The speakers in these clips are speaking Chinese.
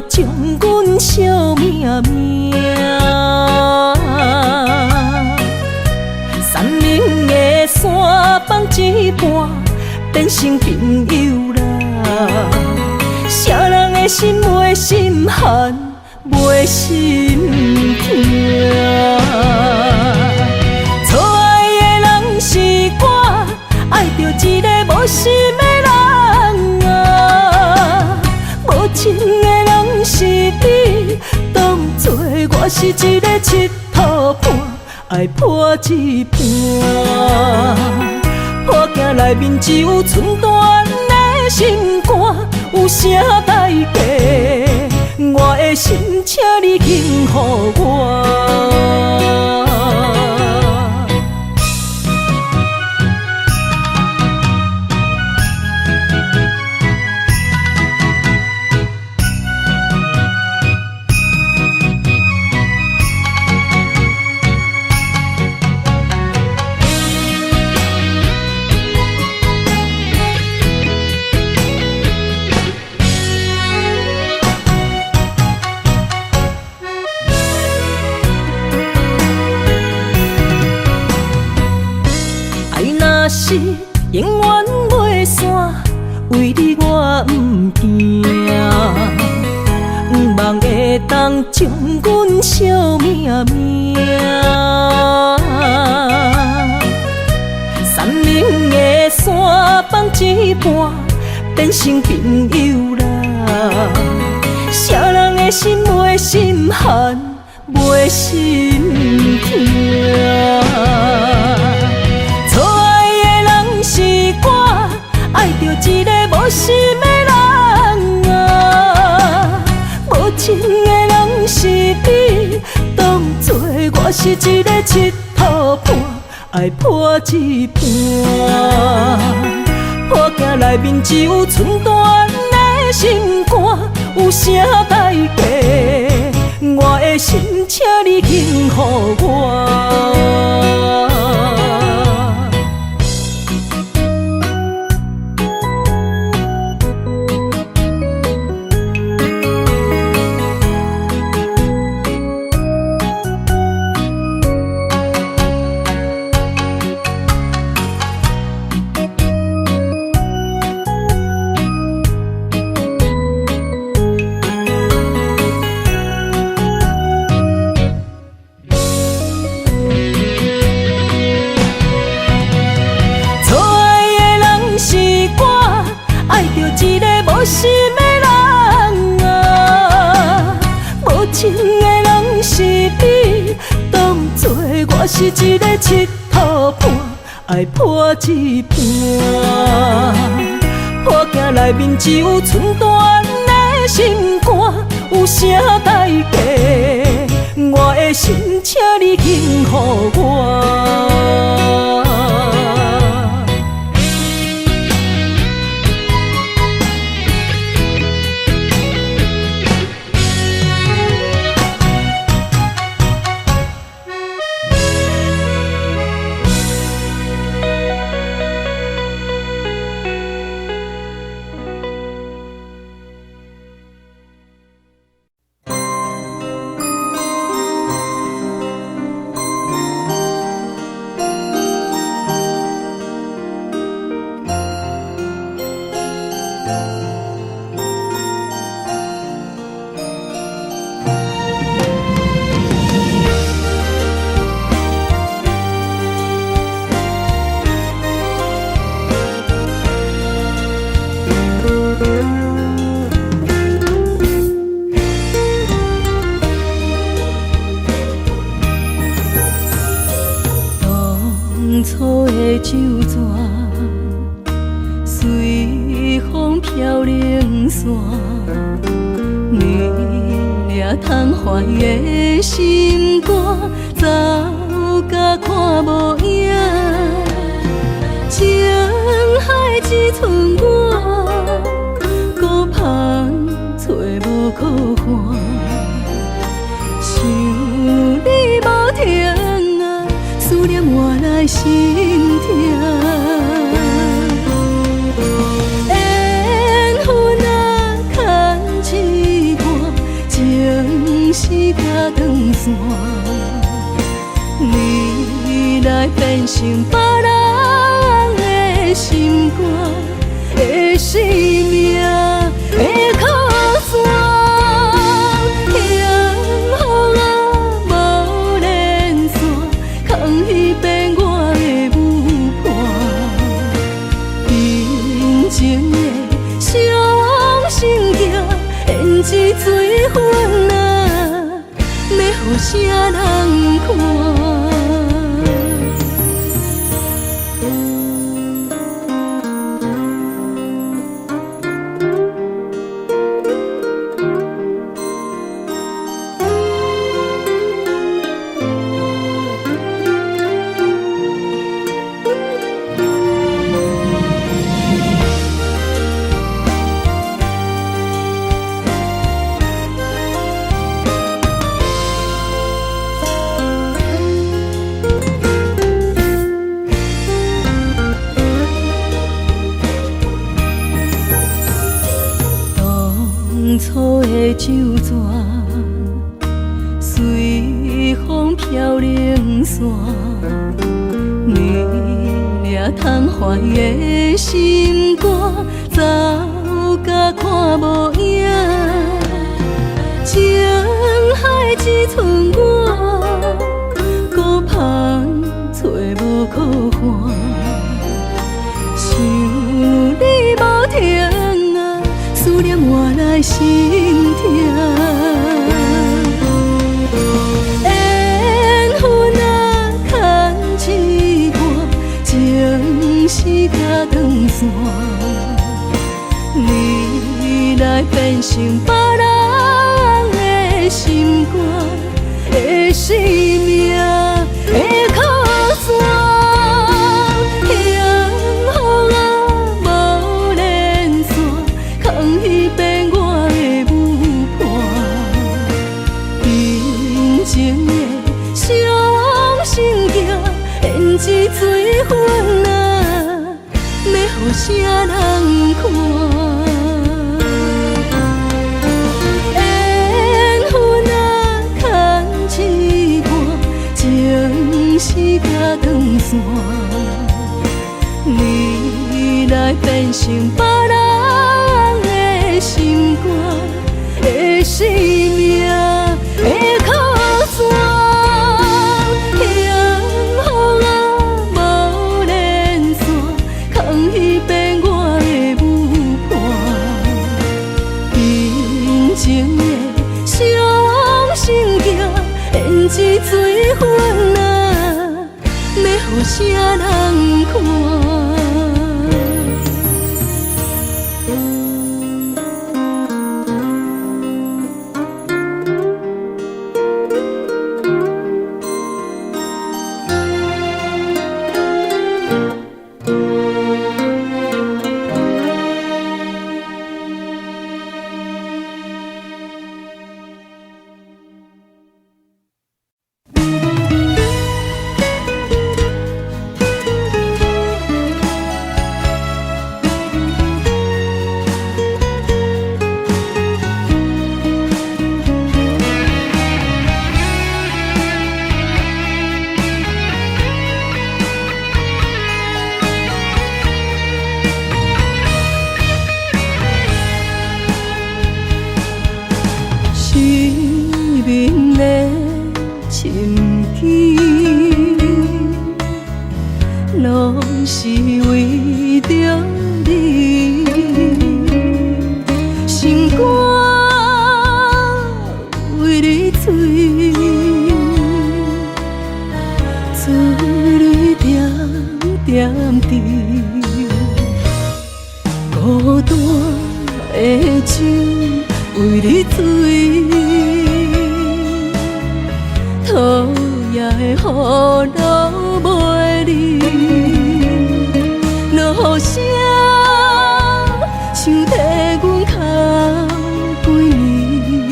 将阮惜命命。山明的山放一半，变成朋友啦。啥人的心袂心寒，袂心痛。错爱的人是我，爱着一个无心的人啊。无情的人是你，当作我是一个佚佗伴，爱破一半。破镜内面只有寸断的心肝，有啥代价？我的心，请你轻予我。是永远袂散，为你我不惊，不望会当将阮惜命命。山明的山放一半，变成朋友啦。啥人的心袂心寒，袂心痛。爱着一个无心的人啊，无情的人是你，当作我是一个佚佗伴，爱破一半。破镜内面只有寸断的心肝，有啥代价？我的心，请你轻予我。无心的人啊，无情的人是你，当作我是一个佚佗伴，爱破一半。破镜内面只有寸断的心肝，有啥代价？我的心，请你轻予我。初的酒泉，随风飘零散，你掠窗怀的心肝，走甲看无影，情海只剩我，孤帆找无靠岸，想你无停啊，思念换来心痛。缘分啊，牵一段，线，你来变成别人的心肝的生命的靠山，幸福无连线，空虚变我的舞伴，真情的伤心行，胭脂水粉啊，要予啥人看？当初的酒泉，随风飘零散，你掠窗怀的心肝，走甲看无影，情海只剩我，孤帆找无靠岸，想你无停啊，思念换来心痛。缘分啊，牵一半，情是甲断线，你来变成别人的心肝的生命的靠山。胭脂水粉啊，要予啥人看？缘分啊，牵一半，情是甲断线，你来变成别人的心肝的生命的靠山。胭脂水粉啊，要予啥人看？拢是为着你，心肝为你醉，珠泪点点滴，孤单的酒为你醉，讨厌的雨流袂离。落声像替阮哭几年，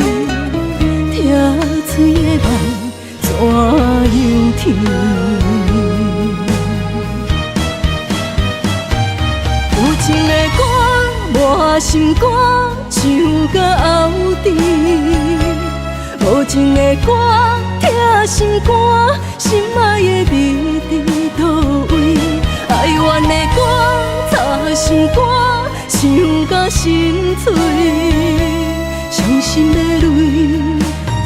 听嘴的梦怎样甜？有情的歌满心肝，唱到喉甜；无情的歌听心肝，心爱的你伫倒位？哀怨的歌，插心肝，唱甲心碎，伤心的泪，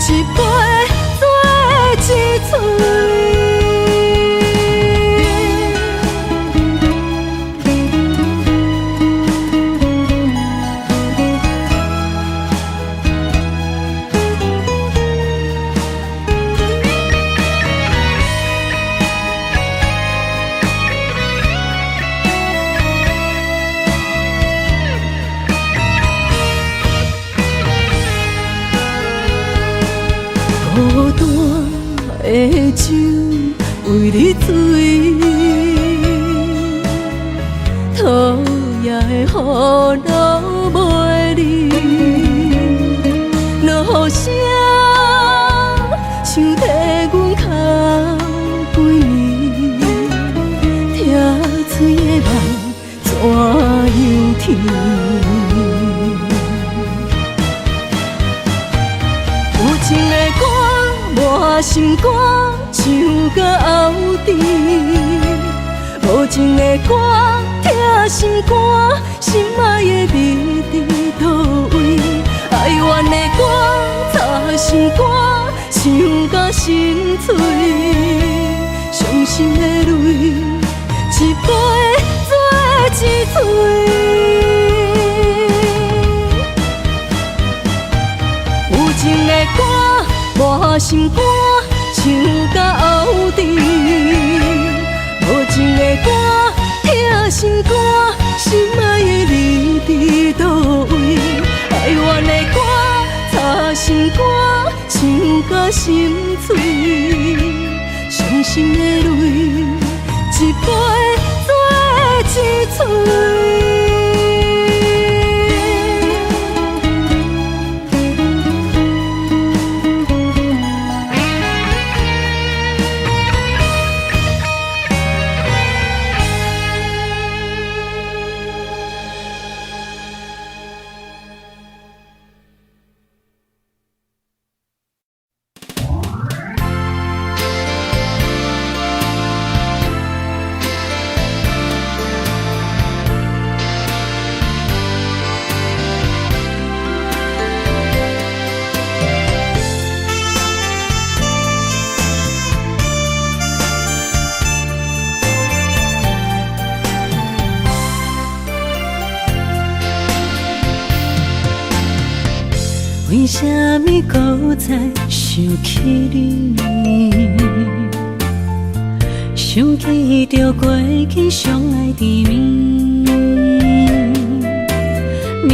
一杯做一嘴。孤单的酒为你醉，讨厌的雨流袂离，落雨声像替阮哭几年，听嘴的梦怎样甜？有情的歌，满心肝，唱甲喉甜；无情的歌，疼心肝，心爱的你伫倒位？哀怨的歌，插心肝，唱甲心碎，伤心的泪，一杯做一嘴。有情的歌，满心肝，唱甲喉甜；无情的歌，疼心肝，心爱的你伫倒位？哀怨的歌，插心肝，唱甲心碎，伤心的泪，一杯做一嘴。为什么搁再想起你？想起着过去相爱甜蜜，命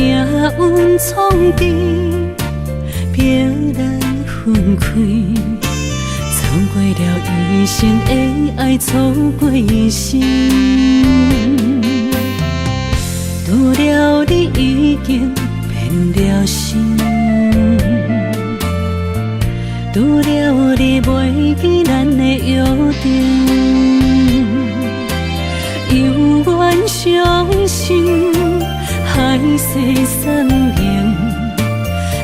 运创治，别来分开，错过了一生的爱，错过一生。拄了你已经变了心。拄了你袂记咱的约定，犹原相信海誓山盟，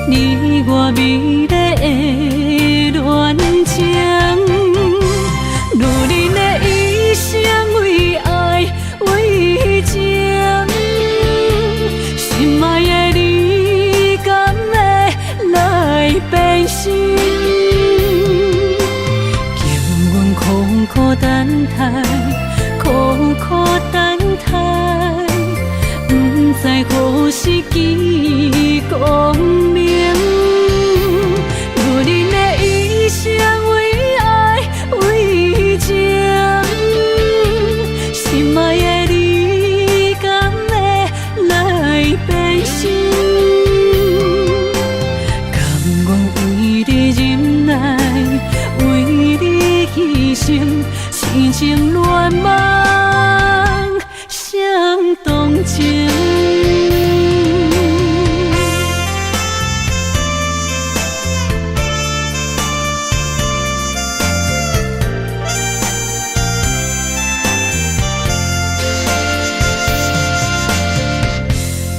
你我美丽的恋情，如恁的一生为爱为情，心爱的你敢会来变心？苦等待，苦苦等待，不知何时见光明。如恁的一生为爱为情，心爱的你敢会来变心？甘愿为你忍耐，为你牺牲。痴情恋梦相同情，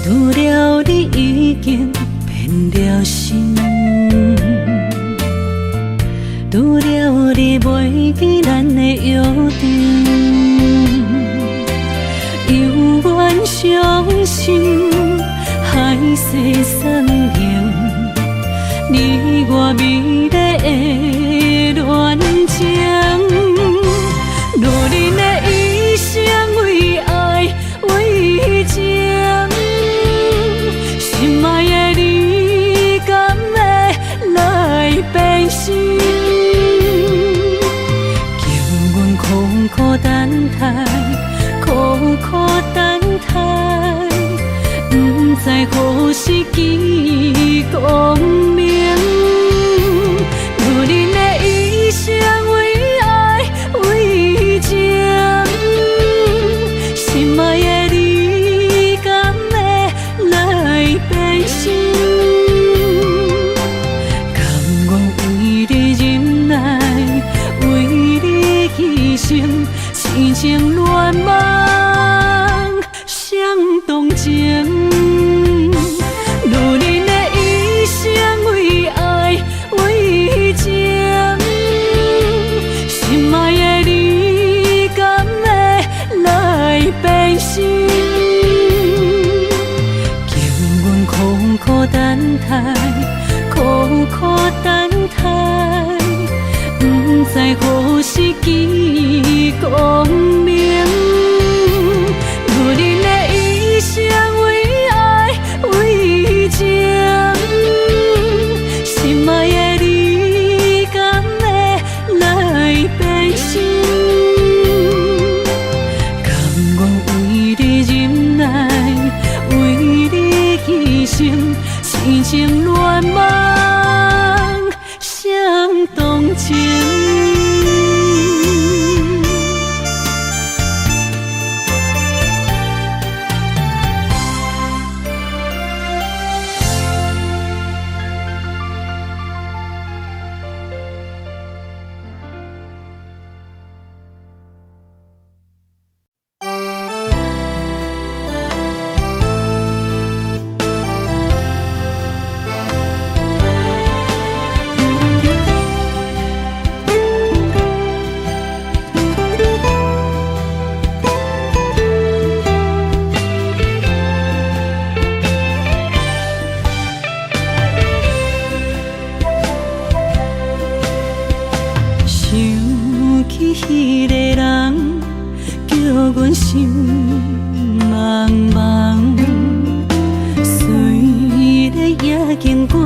拄了你已经变了心，拄了你袂记咱的约定，犹原伤心，海誓山盟，你我美丽的恋情，路人的一生为爱为情，心爱的你敢会来变心？叫阮苦苦等待，苦苦等待，不知何时见光明。女人的一生为爱为情，心爱的你敢会来变心？甘愿为你忍耐，为你牺牲，痴情恋梦相同情。女人的一生为爱为情，心爱的你敢会来变心？叫阮苦苦等待，苦苦等待，不知何时见光明。女人的一生为爱为情，心爱的你敢会来变心？甘愿为你忍耐，为你牺牲，痴情恋梦相同情。迄个人叫阮心茫茫，虽然也经过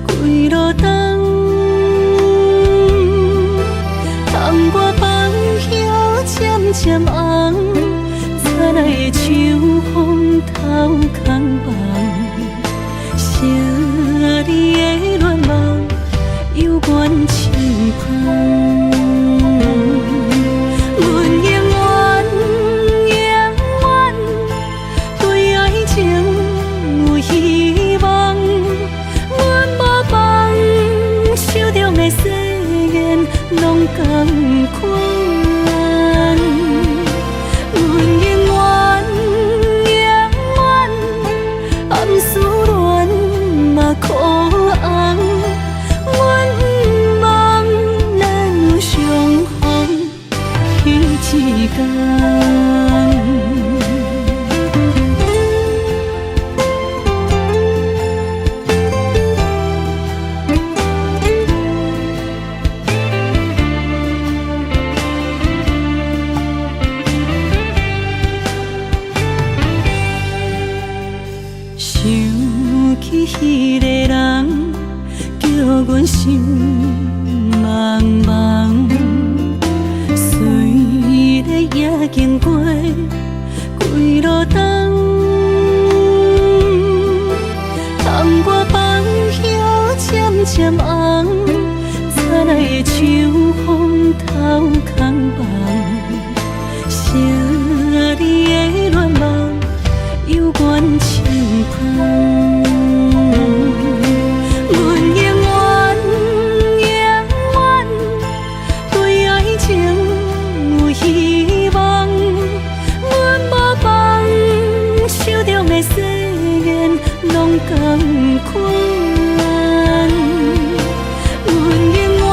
几路冬，窗外放叶渐渐红，早来的秋风透空房，写你的恋梦犹原轻狂。拢同款，阮永远永远暗思恋嘛苦红，阮不望咱有相逢彼一天。迄个人叫阮心茫茫，虽然也经过几路冬，窗外放叶渐渐红，早来的秋风透空房，写你的恋梦犹原轻狂。拢同款，阮永远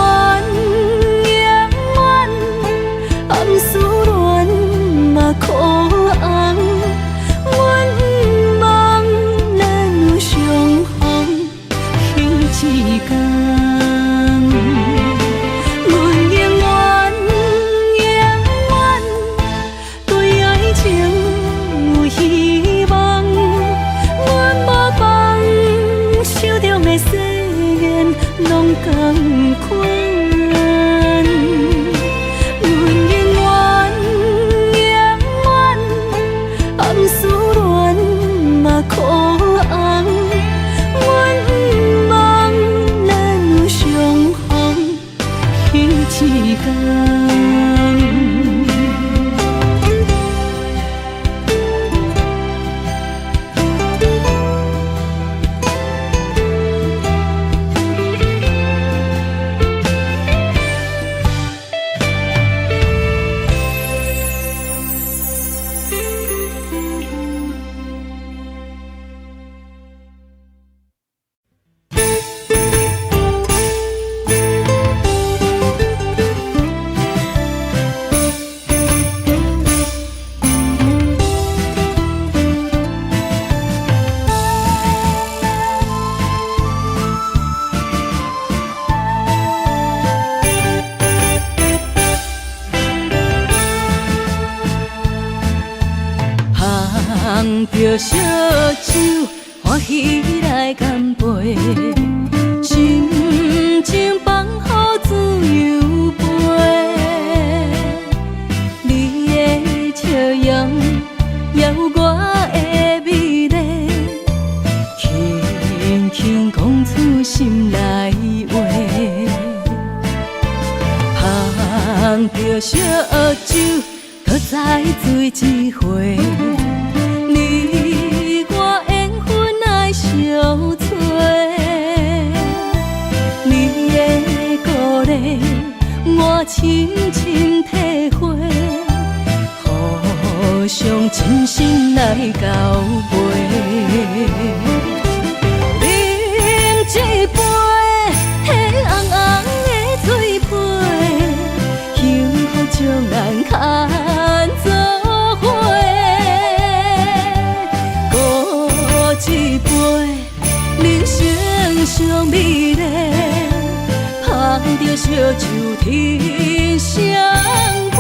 一天。捧着烧酒，欢喜来干杯，心情放乎自由飞。你的笑容也有我的美丽，轻轻讲出心内话。捧着烧酒，搁再醉一回。你我缘分爱相催，你的鼓励我深深体会，互相真心来交陪。饮一杯迄红红的水杯，幸福将咱牵做伙。一杯人生上美丽，捧着烧酒天相陪。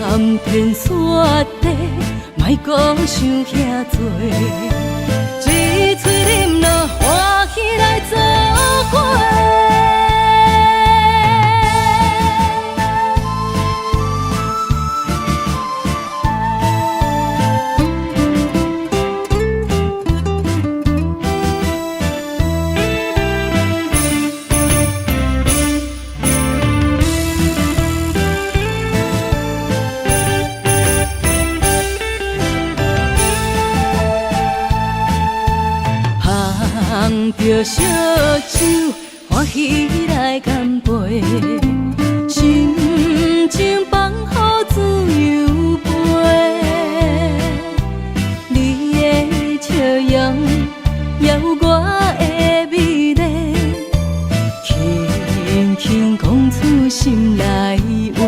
南天雪地，莫讲想遐多，一嘴饮了欢喜来做伙。捧着烧酒，欢喜来干杯，心情放乎自由飞。你的笑容也有我的美丽，轻轻讲出心内话。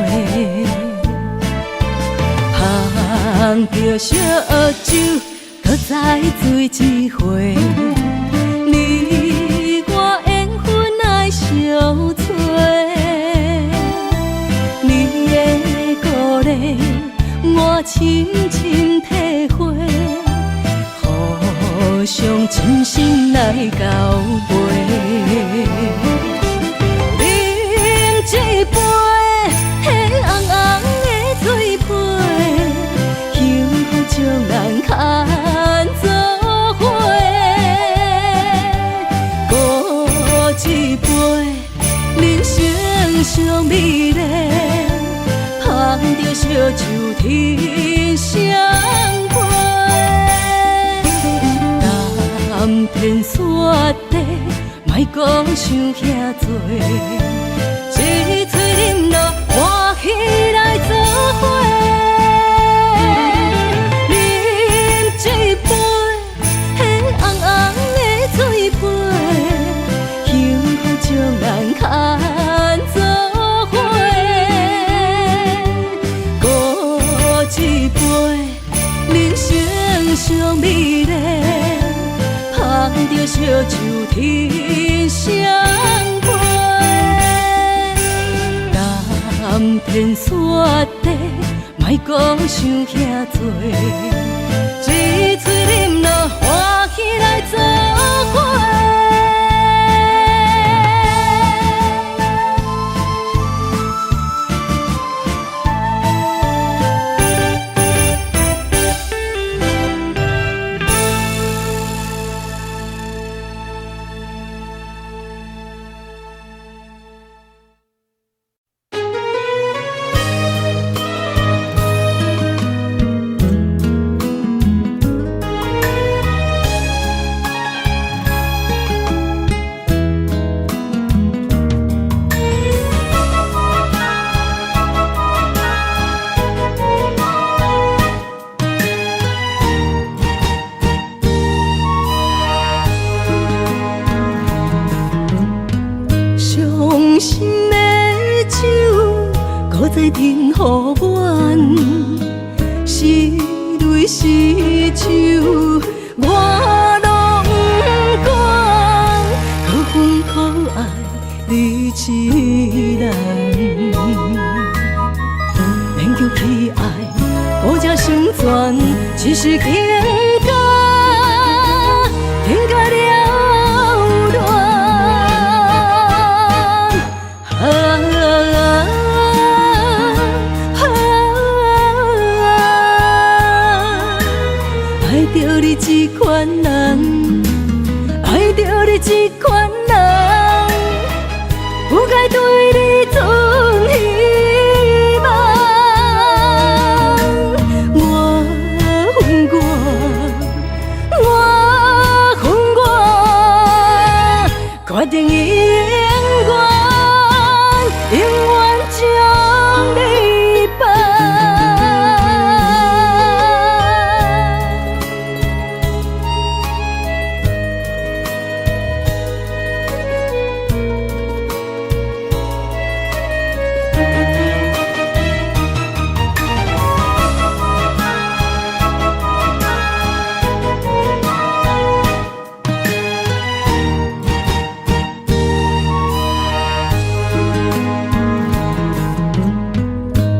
捧着烧酒，搁再醉一回。你我缘分爱相催，你的鼓励我深深体会，互相真心来交陪。饮一杯迄红红的水杯，幸福将咱牵做伙。一杯人生上美丽，捧着烧酒天相陪。南天雪地，莫讲想遐多，一嘴饮了欢喜来做伙。饮一杯迄红红的水杯，将咱牵做伙。喝一杯人生上美丽，捧着烧酒天相陪。南天雪地，莫讲想遐多，一嘴饮了欢喜来做伙。心的手，搁再停予阮，是泪是酒，我拢不管，可恨可爱你一人，勉强去爱，搁才成全，只是情感，情感了乱。爱着你这款人，爱着你这款人，不该对你存希望。我恨我，决定永远将你放。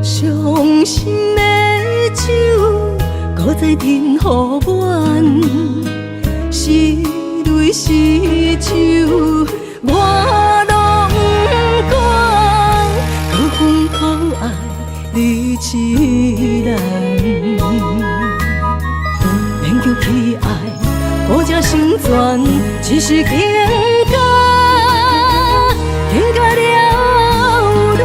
伤心的酒，搁再停予阮，是泪是酒，我拢不管，可恨可爱你一人，勉强去爱，搁才成全，只是情感，情感了乱。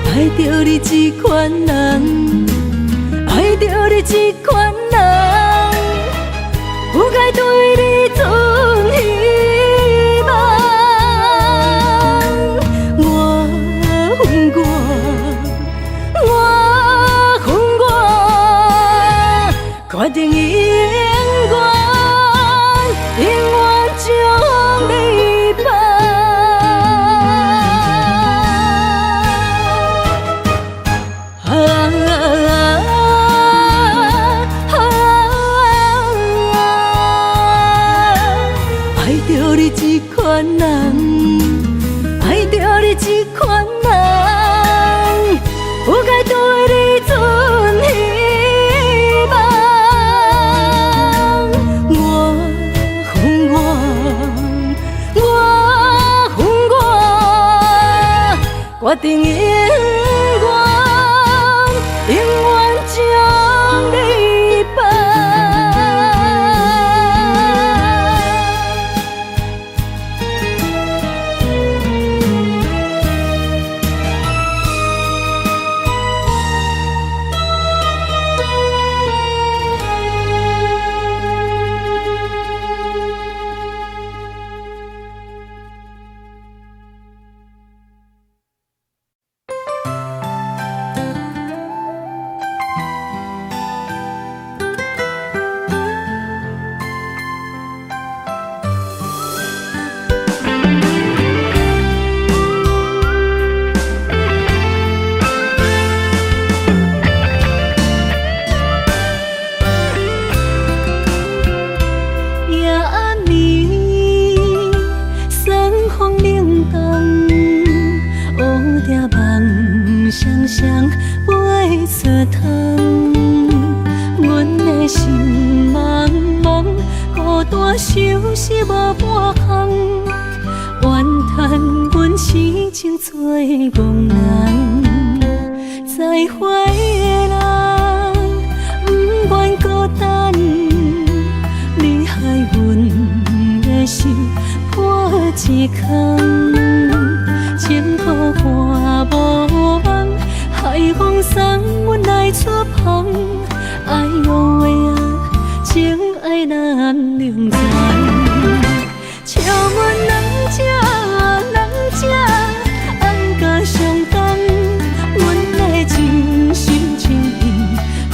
爱着你这款人，爱着你这款人，不该对你存希望。我恨我，决定永远将你放。爱着你这款人，爱着你这款人，不该对你存希望。我恨我，决定永远将你放。双双飞出窗，阮的心茫茫，孤单相思无半项，怨叹阮痴情做憨人，再会的人不愿孤单，你害阮的心破一空。前途看无望，海风送阮来出航，爱用话啊，情爱难两全。笑阮人这爱甲相同，阮的真心真意，予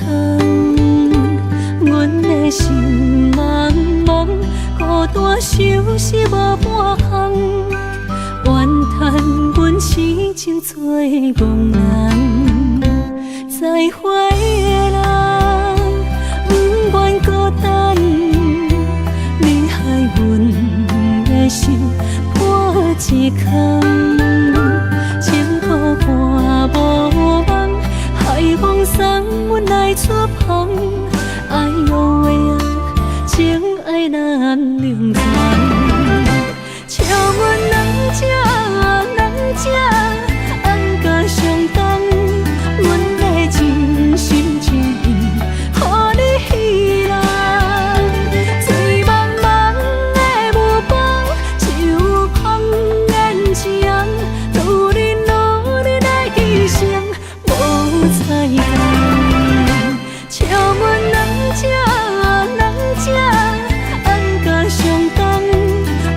通。阮的心茫茫，孤单相思无半项，怨叹阮痴情做憨人，再会的人不愿孤单，你害阮的心破一空，情苦伴无望，海风送阮来出航，爱无话啊，情爱难两全，笑阮两只红甲相同，阮的真心真意，予你稀烂。醉茫茫的目光，像空眼睛，拄你努力来牺牲，无彩工。笑阮两只红甲相同，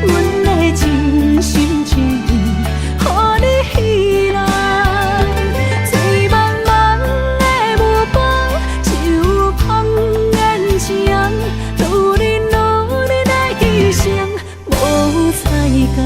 阮的真心真意，予你稀烂。醉茫茫的目光，像空眼睛，拄你努力来牺牲，无彩工。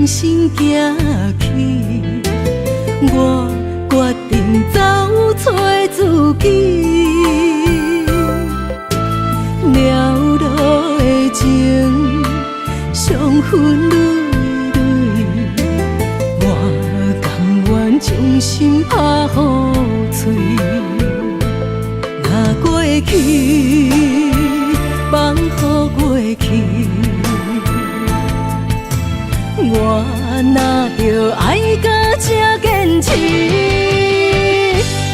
心行去，我决定走找自己。了落的情，伤痕累累，我甘愿将心拍予碎。若过去，放予过去。我若着爱到这坚持，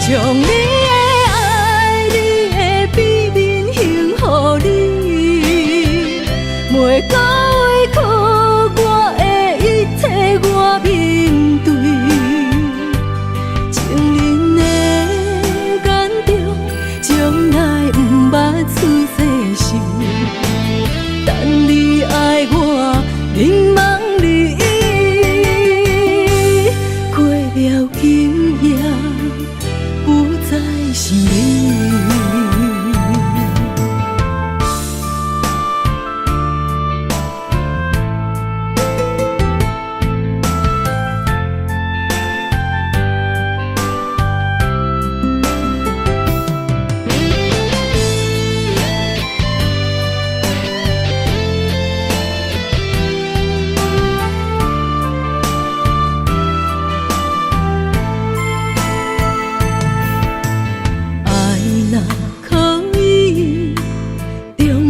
将你的爱、你的秘密献予你，袂讲委屈我的一切，我面对。情人的眼中，从来不捌出世心，等你爱我，迷茫。今夜不再是你。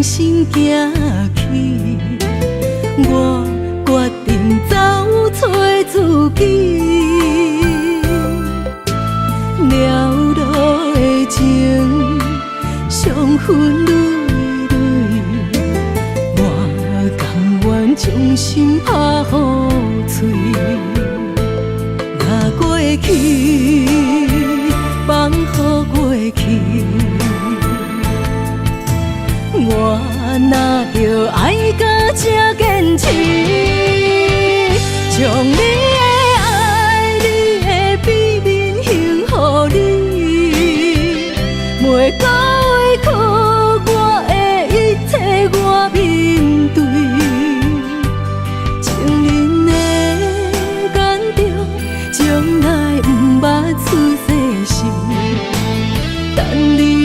心行去，我决定走找自己。了落的情，伤痕累累，我甘愿将心拍予碎。若过去，放予过去。我若着爱到这坚持，将你的爱、你的秘密献予你，袂讲委屈我的一切，我面对。情人的眼中，从来不捌出世心，等你。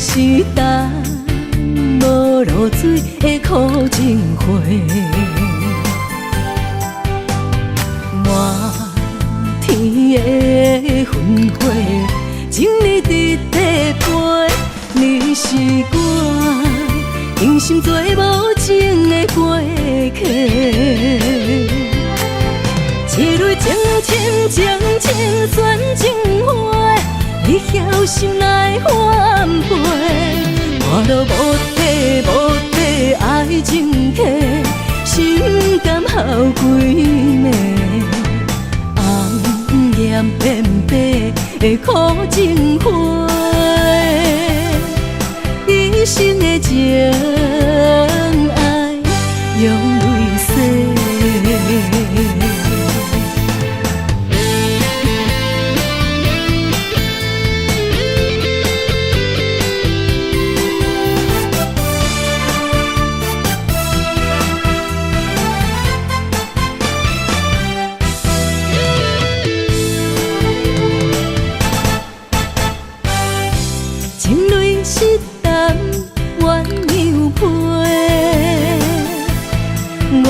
是等无露水的苦情花，满天的烟火，情你伫底背，你是我用心做无情的过客。一蕊情深情深选情花，你晓心来反背，我都无底爱情客，心甘孝几暝，红颜变白的苦情花，一生的情爱用泪洗。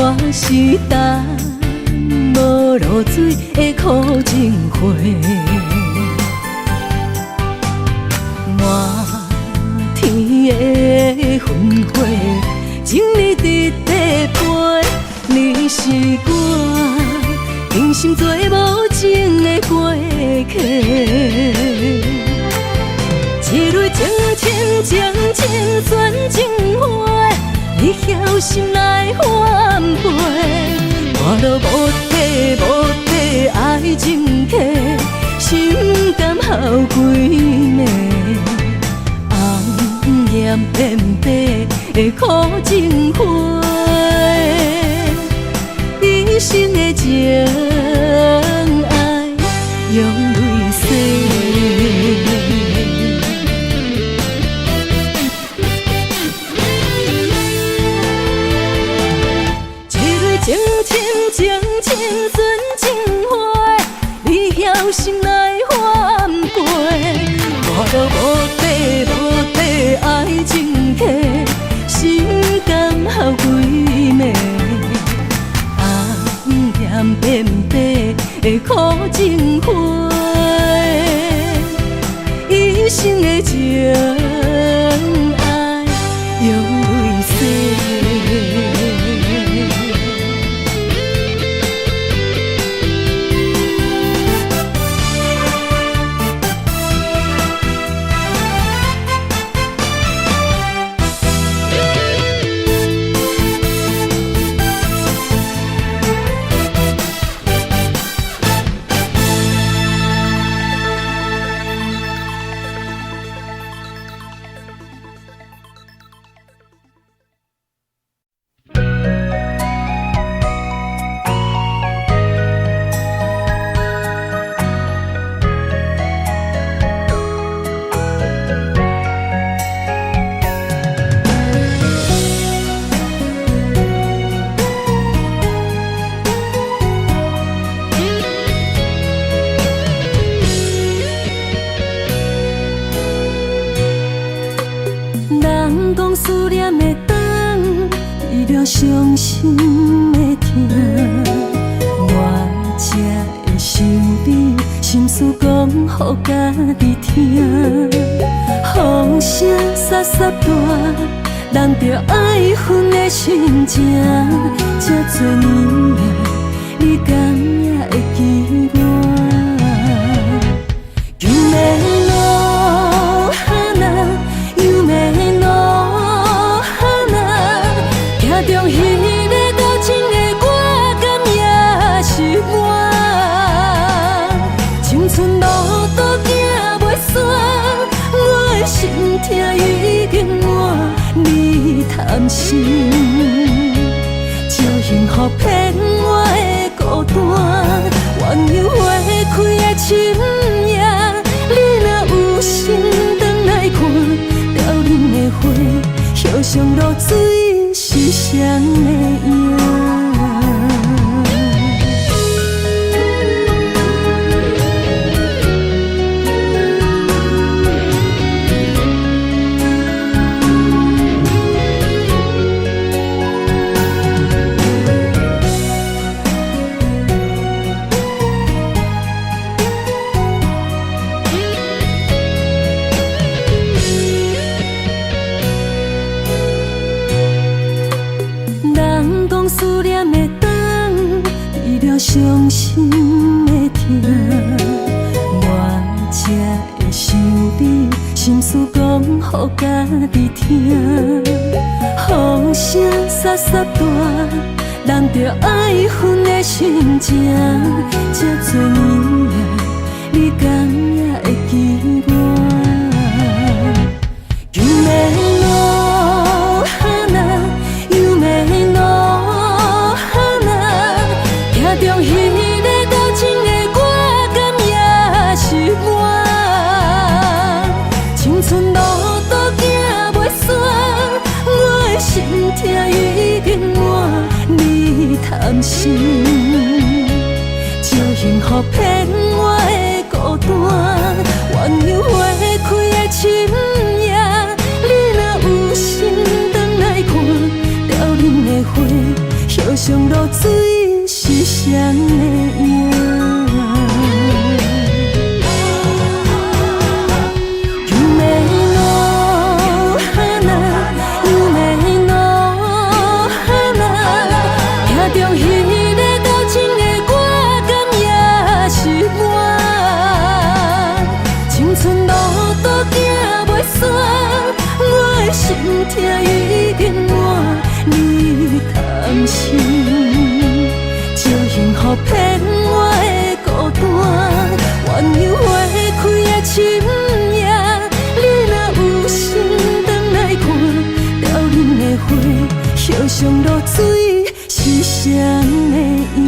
我是等无露水的苦情花，满天的烟火，情你伫底背，你是我用心做无情的过客。一蕊情深情选情花，你晓心来反背，我都无底爱情客，心甘孝几暝，红颜变白的苦情花，一生的情爱用泪洗。情深选情花，你晓心来反背，我都无底爱情客，心甘孝几暝，红颜变白的苦情花，一生的情爱用泪洗。人讲思念的肠，治疗伤心的痛。我才会想你，心事讲予家己听。听，风声沙沙大，人着爱恨的心情。这多年来，你敢也会记我？夢の花，夢の花，鏡中迄個多情的我，敢也是我。青春路途行袂煞，我的心痛已經滿，你貪心，招幸福騙我的孤單，怨尤花開的深夜。有心轉來看，凋零的花，葉上露水是誰的影？思念的灯，除了伤心的痛，我才会想你，心事讲予家己听。风声沙沙大，人着爱恨的心情。这多年来，你敢也会记我？貪心，招幸福騙我的孤單，怨尤花開的深夜。你若有心轉來看，凋零的花，葉上露水是誰的影？心痛已經滿，你貪心，招幸福騙我的孤單，怨尤花開的深夜。你若有心轉來看，凋零的花，葉上露水是誰的影？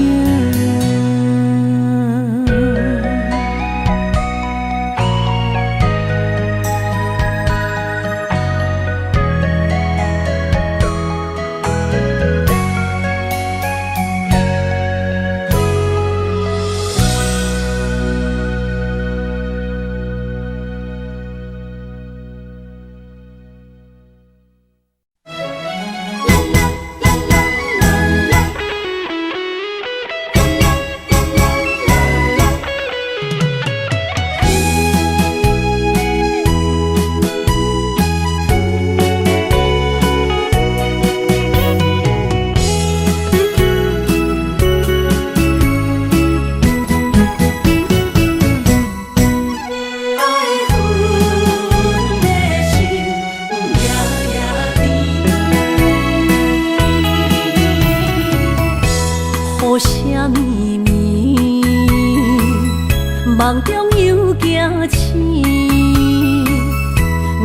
梦中又惊醒，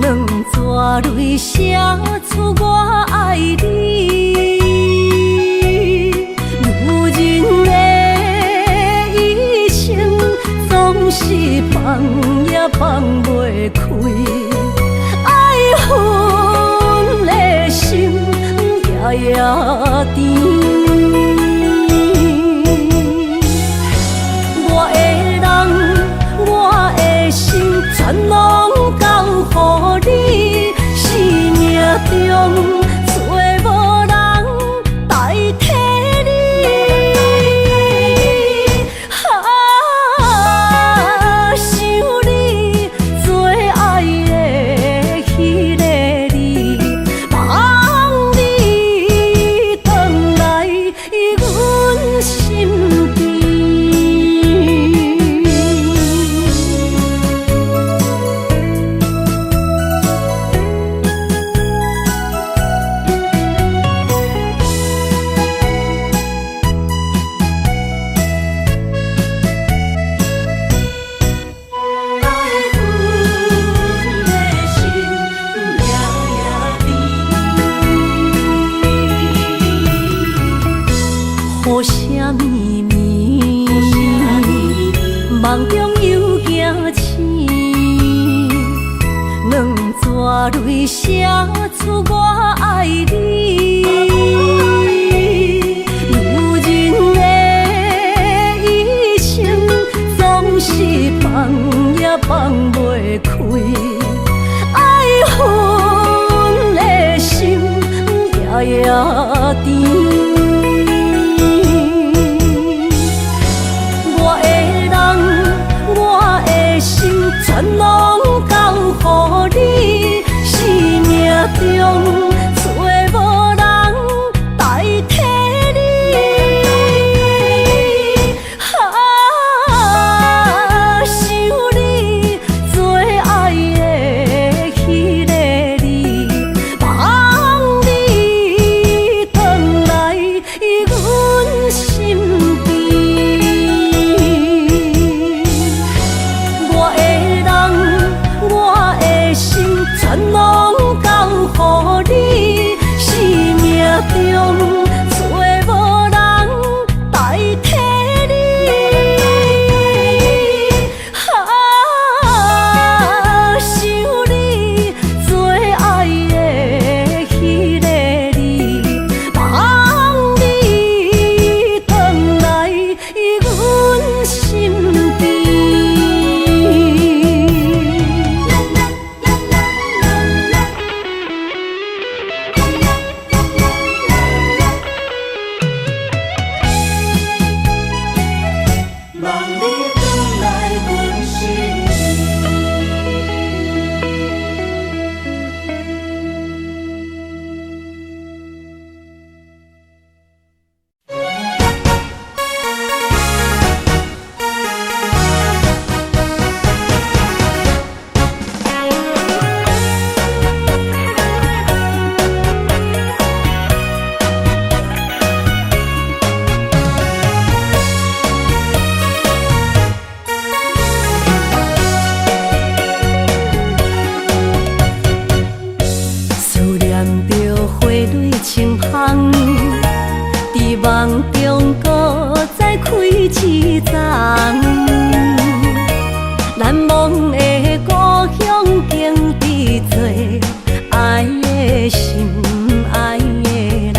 两撮泪写出我爱你。女人的一生总是放也放袂开，爱恨的心夜夜甜。全拢交予你，生命中找无人代替你。想你做泪写出我爱你。女人的一生总是放也放袂开，爱恨的心夜夜甜。我的人，我的心，全拢交予你，生命中找无人代替你。想你做爱的迄个你，望你回来阮身边。我的人，我的心，全拢交予你，生命中找无人代替你。想你做爱的迄个你，望你回来阮身边。望你回来阮身思念着花蕊清香，伫梦中搁再开一丛。难忘的故乡，经伫做爱的心，爱的人。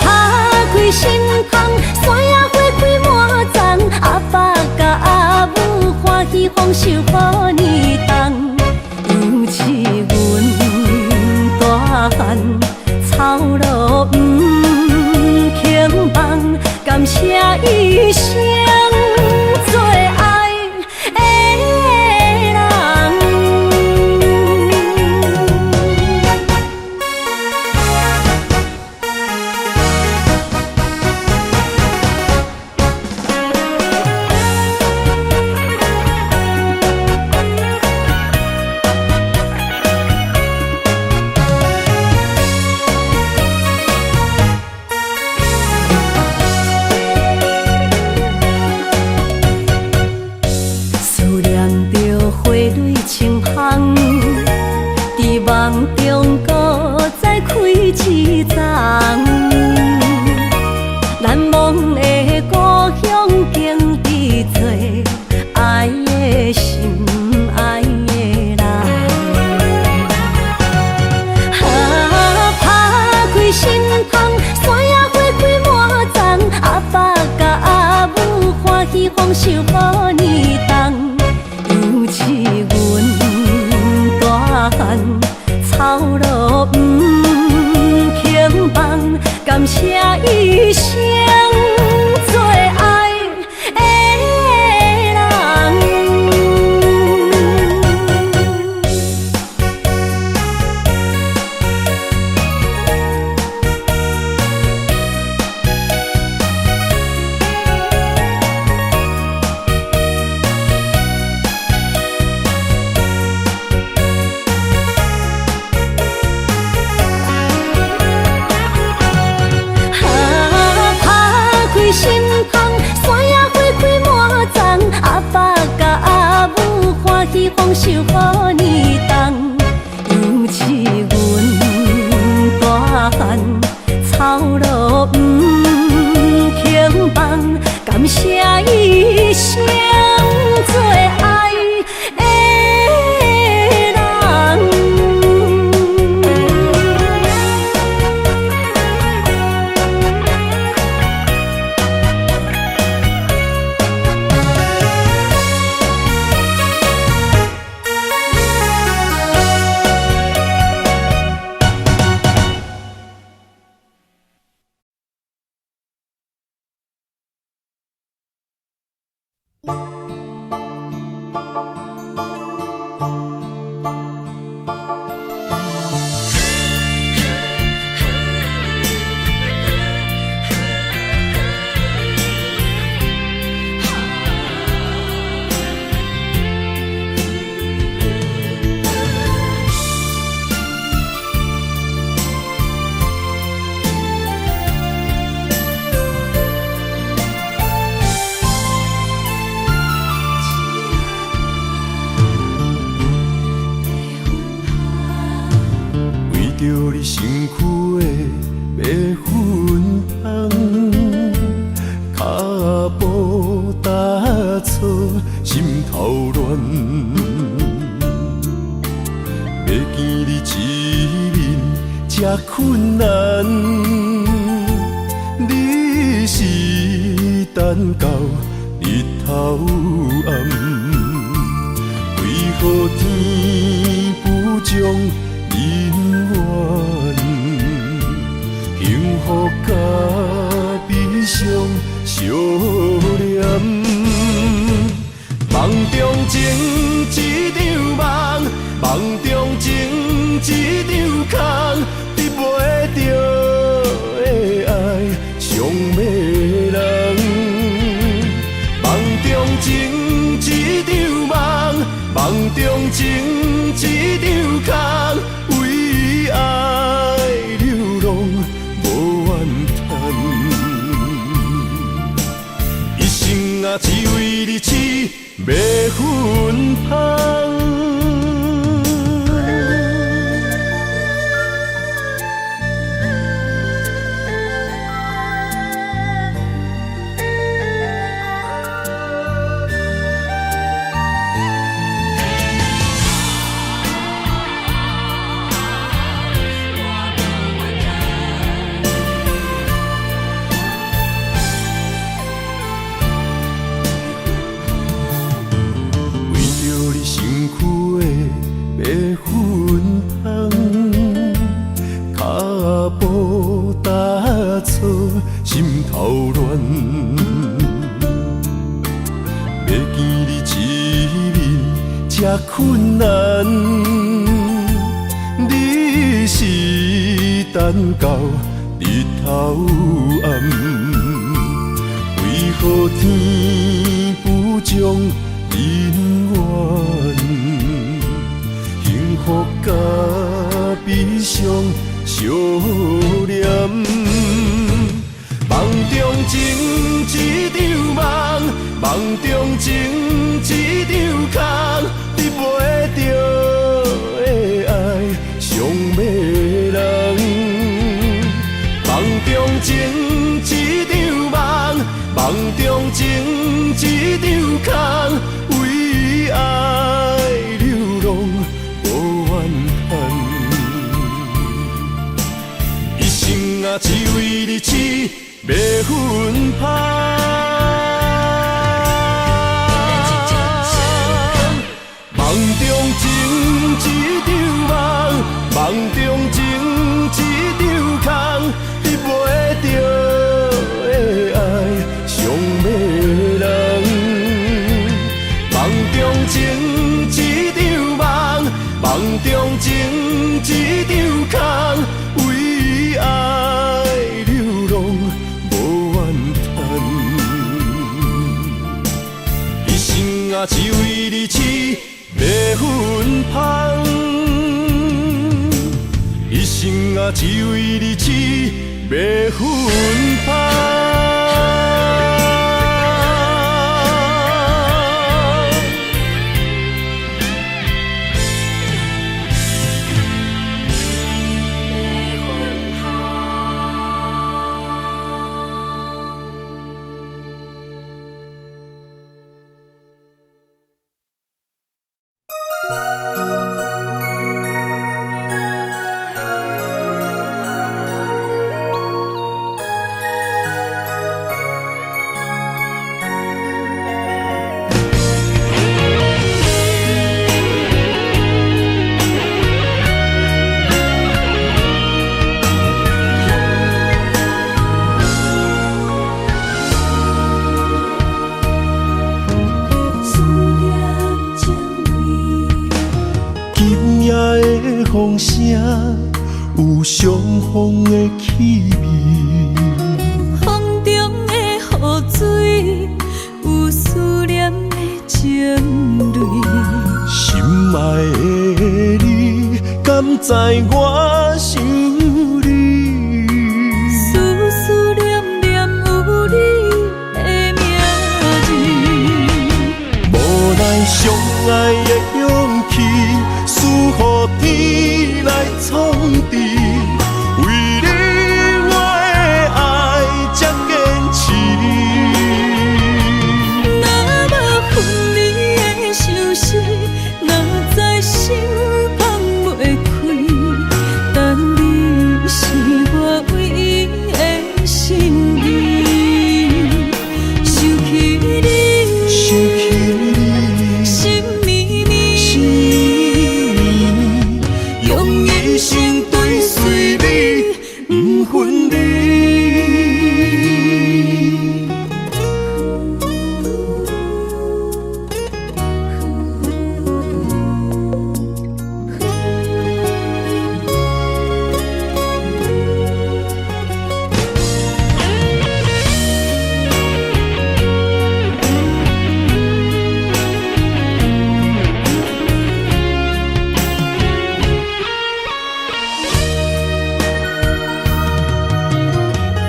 打开心窗，山野花开满丛，阿爸甲阿母欢喜丰收好年冬。尤其阮大汉草路不轻放，感谢一生做爱的人。思念着花蕊清香，伫梦中搁再开一丛。难忘的故乡，经伫做爱的心，爱的人。打开心窗，山野花开满丛，阿爸甲阿母欢喜丰收好年冬。尤其阮大汉草路不轻放，感谢一生做爱的人。着你身躯的麦粉香，脚步踏错，心头乱。要见你一面这困难，你是等到日头暗，为何天不将？人缘，幸福甲悲伤相连，梦中情一场梦，梦中情一场空，得袂着的爱上迷人。梦中情一场梦，梦中情一场空。为爱流浪无怨叹，一生啊只为你吃麦粉香。心头乱，要见你一面这困难，你是等到日头暗，为何天不将人缘，幸福甲悲伤相连？梦中情一场梦，梦中情一场空，得袂着的爱上迷人。梦中情一场梦，梦中情一场空，为爱流浪无怨叹，一生啊只为你痴。麦粉香，梦中情一场梦，梦中情一场空，得袂着的爱上迷人。梦中情一场梦，梦中情一场空，为爱流浪。啊，只为你吃麦粉香，一生啊，只为你吃麦粉香。夜的风声有相逢的气味，风中的雨水有思念的情泪。心爱的你，敢知我想你？思念念有你的名字，无奈相爱的勇气，赐予天来创治。为你我的爱才坚持。若无分离的相思，哪知心放袂开。但你是我唯一的心意，想起你，心绵绵，用一生追随你，不分离。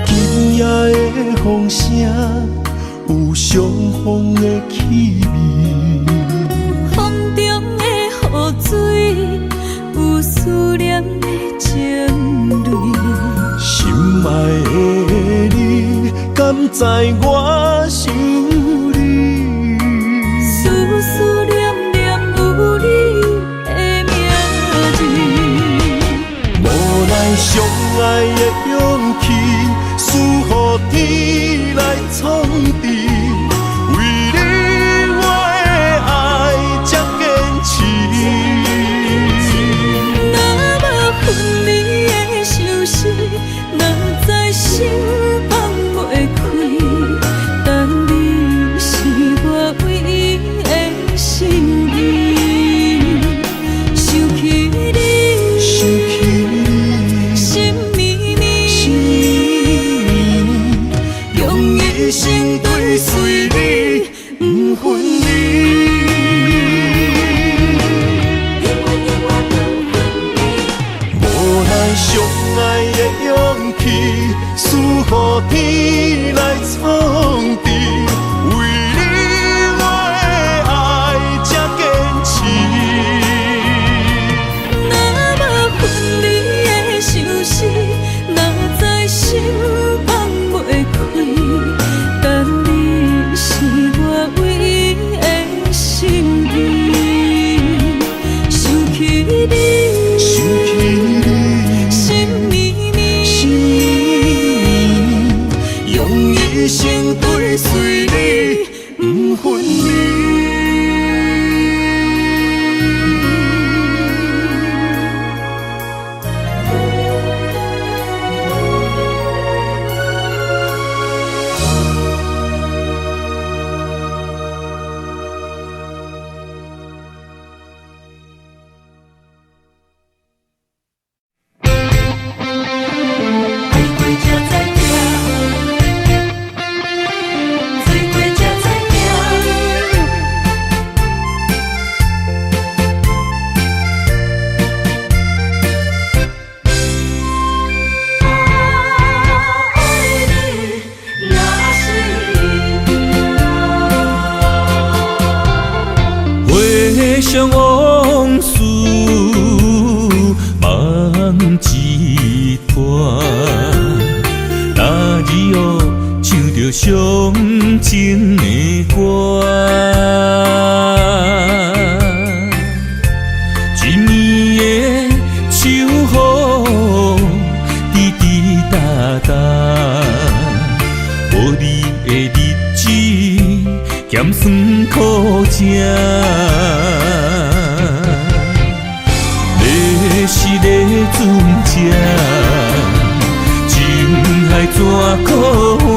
今夜的风声有相逢的气味，风中的雨水有思念的情泪。心爱的你，敢知我想你？思念念有你的名字，无奈相爱的勇气，赐予天来创治。为你我的爱才坚持。若无分离的相思，哪知心放袂开。但你是我唯一的心意，想起你，心绵绵，用一生追随你，不分离。无奈相爱的勇气，赐予天来创治。为你我的爱才坚持。若无分离的相思，哪知心放袂开。但你是我唯一的心意，想起你，心绵绵，用一生追随你，不分离。回想往事梦一段，那日后唱着伤情的歌，一年的秋雨滴滴答答，无你的日子咸酸苦涩。是个船只，情海怎可换？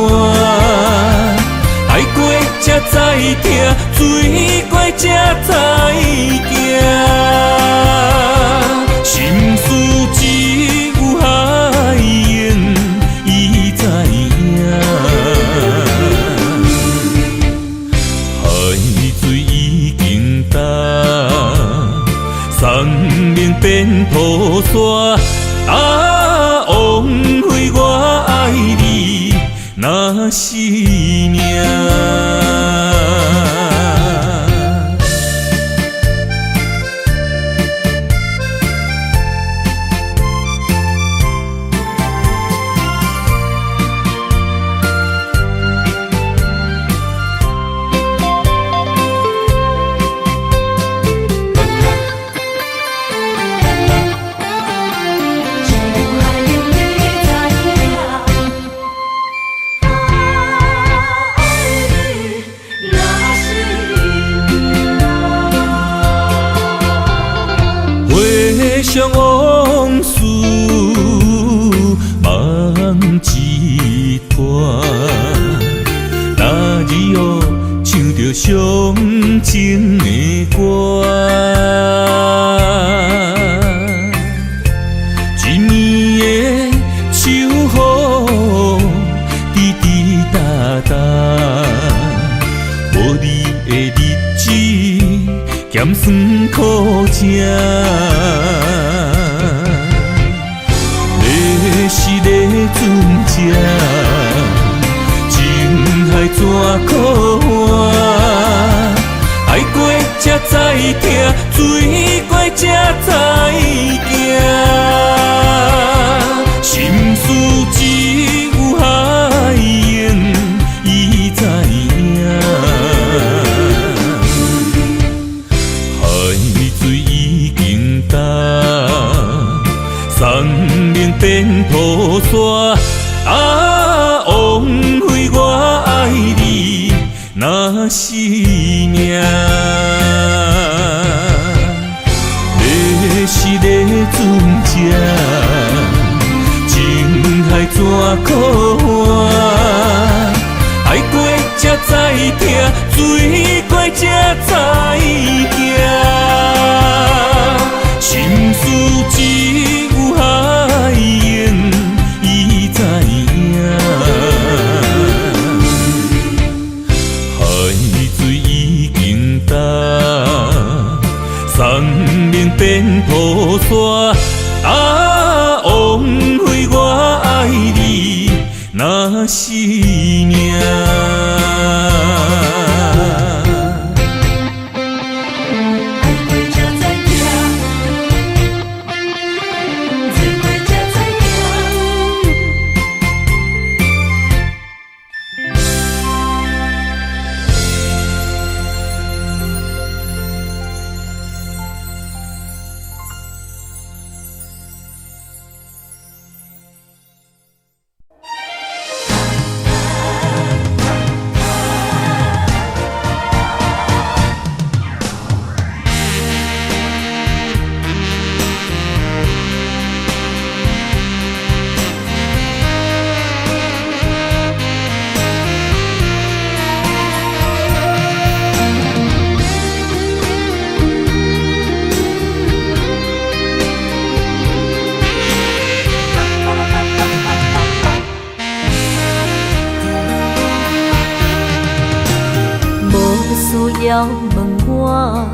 爱过才知疼，水过才知行。变土沙。啊，枉费我爱你那是命。想往事梦一团，那日后唱着伤情的歌，一年的秋雨滴滴答答，无你的日子咸酸苦吃。是个船只，情海怎可换？爱过才知疼，醉过才知惊。心事只有海涌，伊知影。海水已经干。生命变土沙，啊，枉费我爱你那是命。要是个船只，情海怎可换？爱过才知疼，醉过才知惊。心事只有海涌，伊知影。海水已经干，生命变土沙。啊，枉费我爱你那是命。需要问我，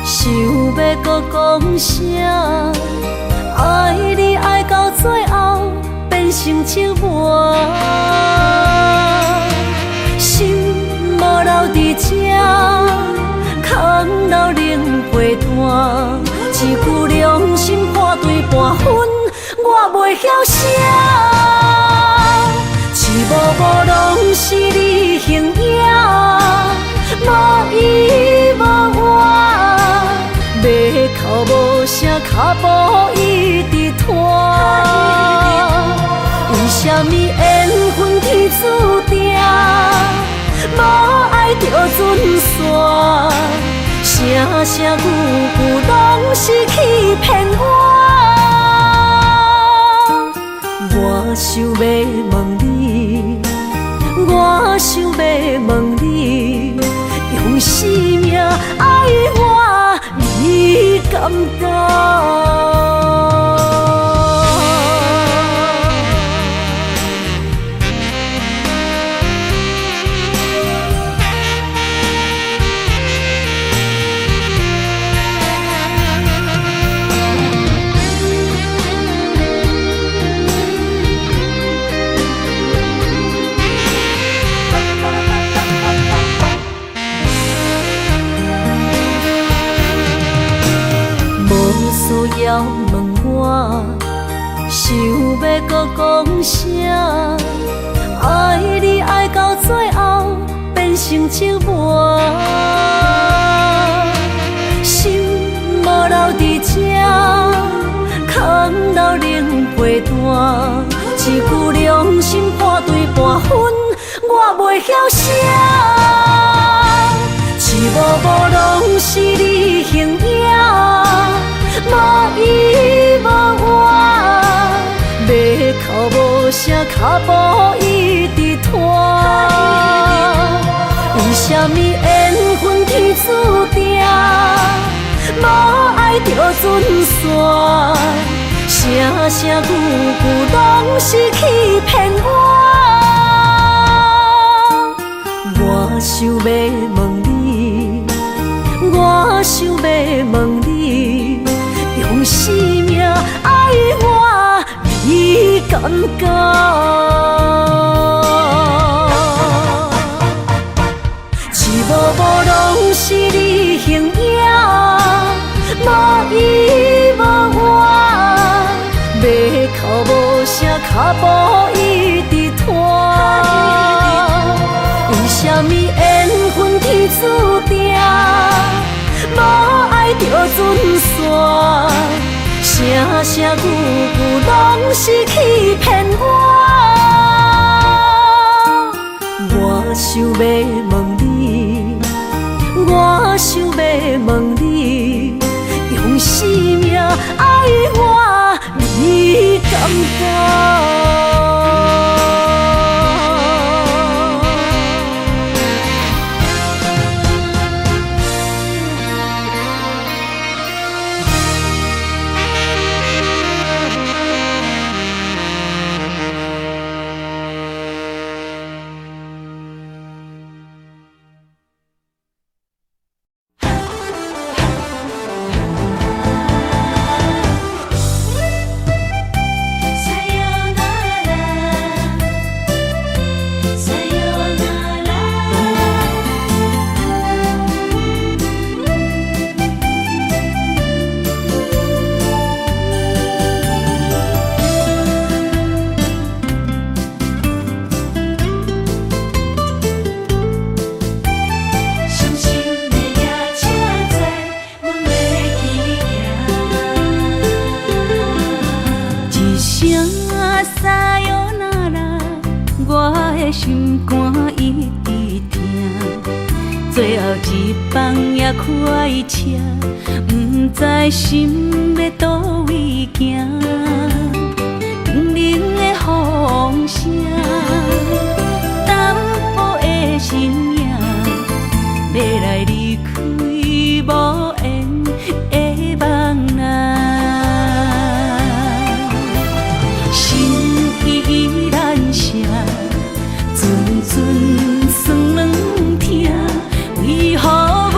想要搁讲啥？爱你爱到最后变成寂寞，心无留伫这，空留冷陪伴。一句良心半对半分，我袂晓写。一幕幕拢是你形影。无依无我，要哭无声，脚步一直拖。为什么缘分天注定，无爱就准线？声声句句拢是欺骗我。我想要问你，我想要问你。用生命爱我，你敢当？无需要问我，想要搁讲啥？爱你爱到最后变成寂寞，心无留伫这，空留冷陪伴。一句良心半对半分，我袂晓写。一幕幕拢是你形影，无依无我，要哭无声，脚步一直拖。为什么缘分天注定，无爱就准线？声声句句拢是欺骗我。我想要问你，我想要问你，用生命爱我，你敢一幕幕拢是你形影，无依无我，要哭无声，脚步一直拖。为什么缘分天注定，无爱就准线？声声句句拢是欺骗我。我想要问你，我想要问你，用生命爱我，你敢心肝一直疼，最后一放也开车，不知心要倒位行。冷冷的风声，淡薄的身影，要来离开无缘的梦啊，心依然舍。阵酸软疼，为何阮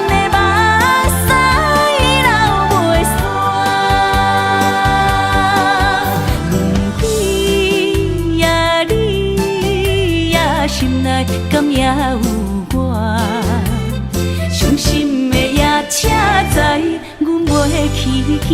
的目屎流袂煞？问天也你也心内敢也有我？伤心的夜车载，阮袂去行。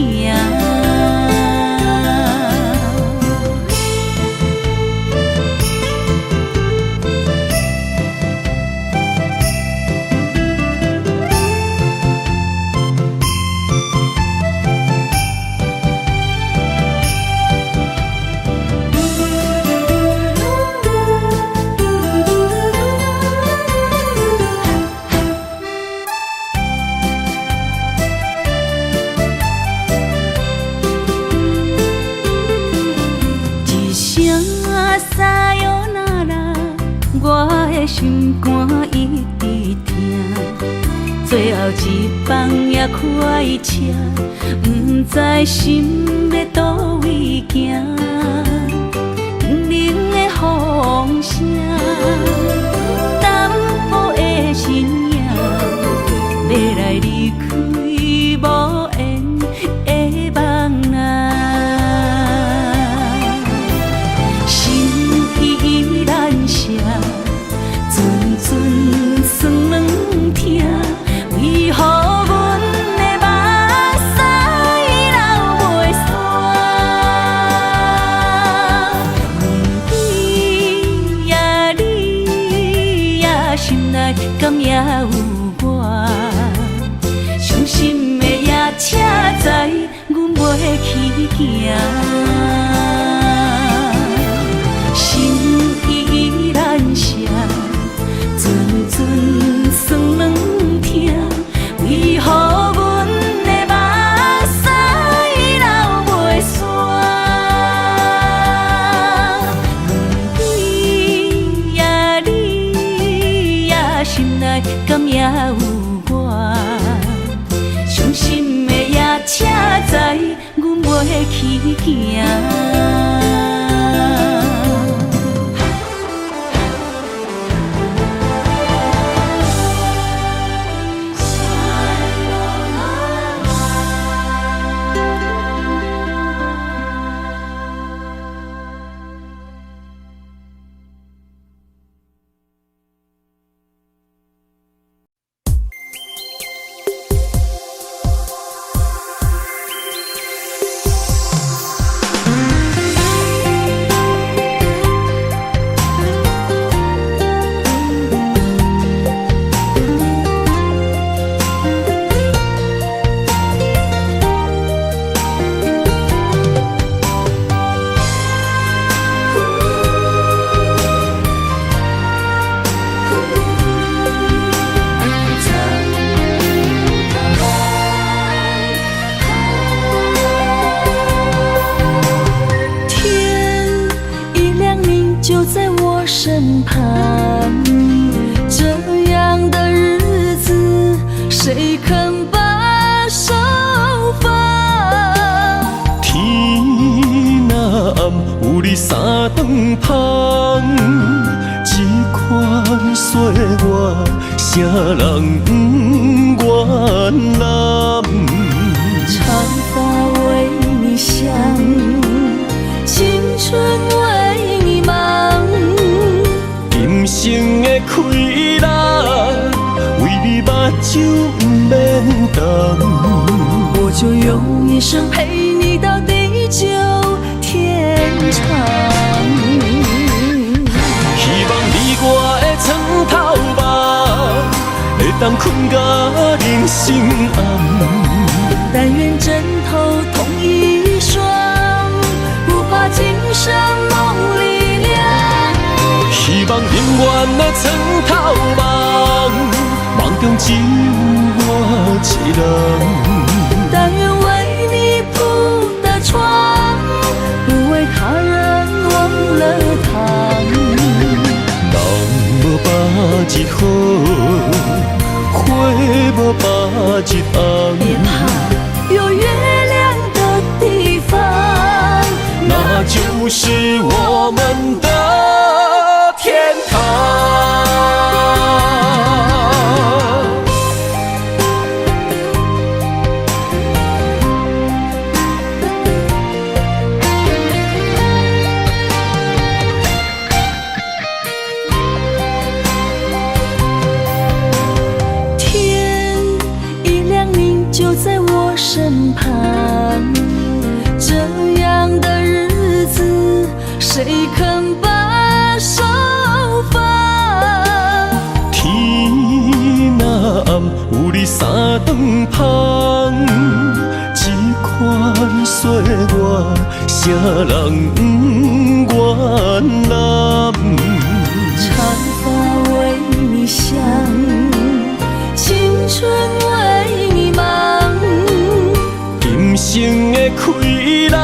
心肝一直疼，最后一放也开车，不知心要倒位行。冷冷的风声，淡薄的身影，要来离开无缘的梦啊，心依然舍。阵酸软疼，为何阮的目屎袂去行，心依然舍，阵阵酸软痛，为何阮的目屎流袂煞？对呀，你呀，心内敢也有我？伤心的夜车载，阮袂去行。身旁，这样的日子，谁肯把手放？天若暗，有你三顿芳，这款岁月，啥人不愿揽？长发为你香，青春为你忙。今生的快乐，为你目睭不免干。我就用一生陪你到地久天长。希望你我的床头梦，会当困到人生暗。但愿枕头同一双，不怕今生梦里凉。希望永远的床头梦，梦中只有我一人。但愿为你铺的床，不为他人忘了躺。人无百日好，花无百日红。别怕，有月亮的地方，那就是我们的天堂。天一亮，你就在我身旁。这样的日子，谁肯把手放？天若暗，有你三顿芳，这款岁月，啥人不愿揽？长发为你香，青春为你忙。今生的快乐，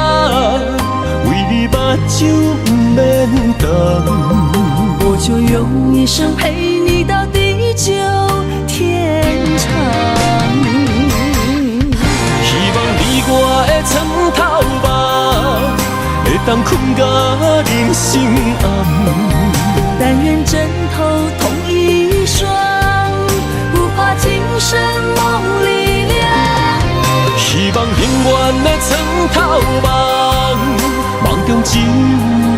为你目睭不免干。我就用一生陪你到地久天长。希望你我的床头梦，会当困到人生暗。但愿枕头同一双，不怕今生梦里凉。希望永远的床头梦，梦中只有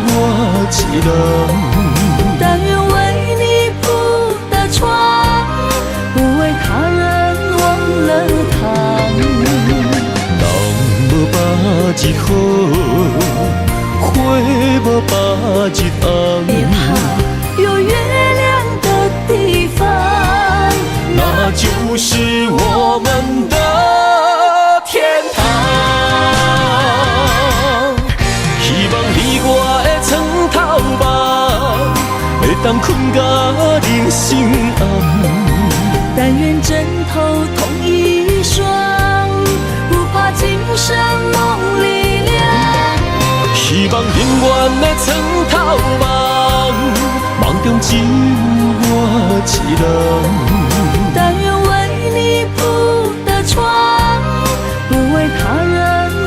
我一人。但愿为你铺的床，不为他人忘了躺。人无百日好，花无百日红。别怕，有月亮的地方，那就是我们的天堂。当困甲人生暗。但愿枕头同一双，不怕今生梦里凉。希望永远的床头梦，梦中只有我一人。但愿为你铺的床，不为他人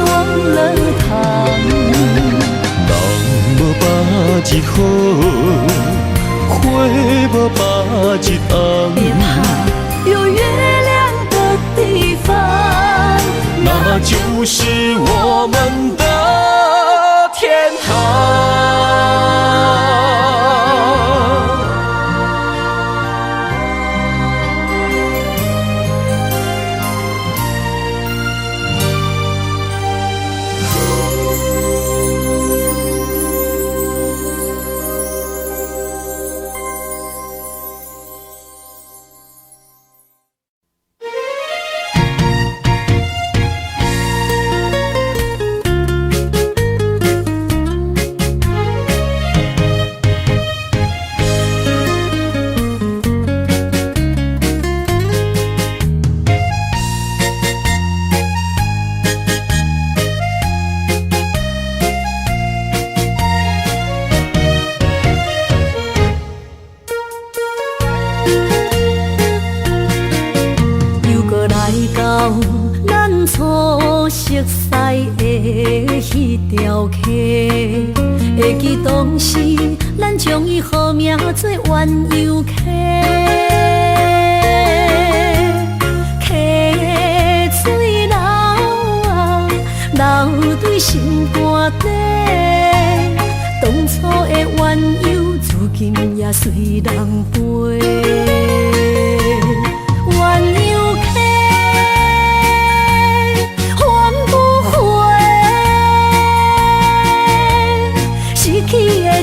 忘了躺。人无百日好，花无百日红。别怕，有月亮的地方，那就是我们的天堂。会记当时，咱将伊号名做鸳鸯溪，溪水流啊，流对心肝底。当初的鸳鸯，如今也随人飞。鸳鸯溪。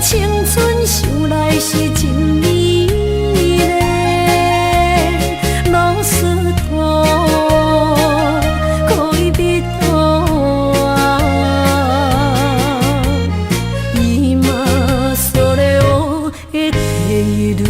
青春想来是真美丽，老师徒可以彼途啊，伊嘛所了的地路。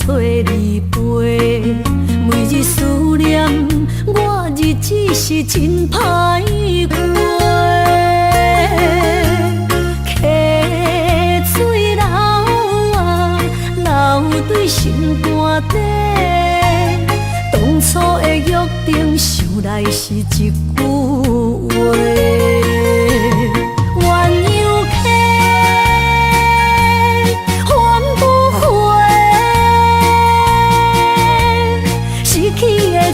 找你陪，每日思念，我日子是真歹过。溪水流啊，流对心肝底。当初的约定，想来是一句话。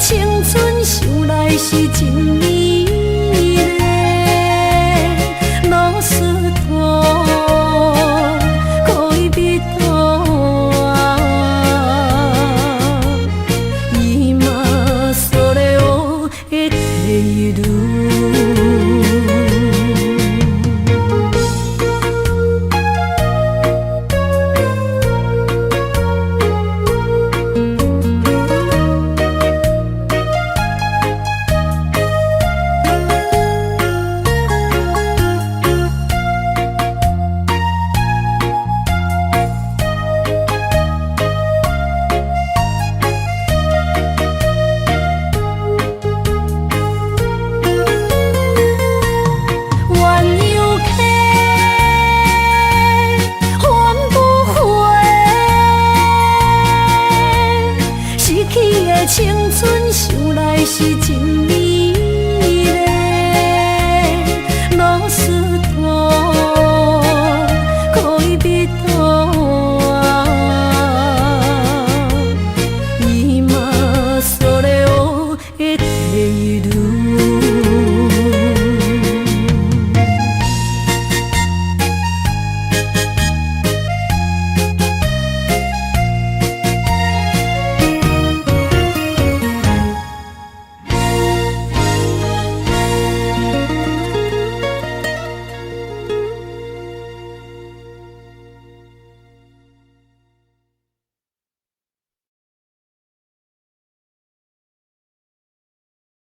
青春想来是真。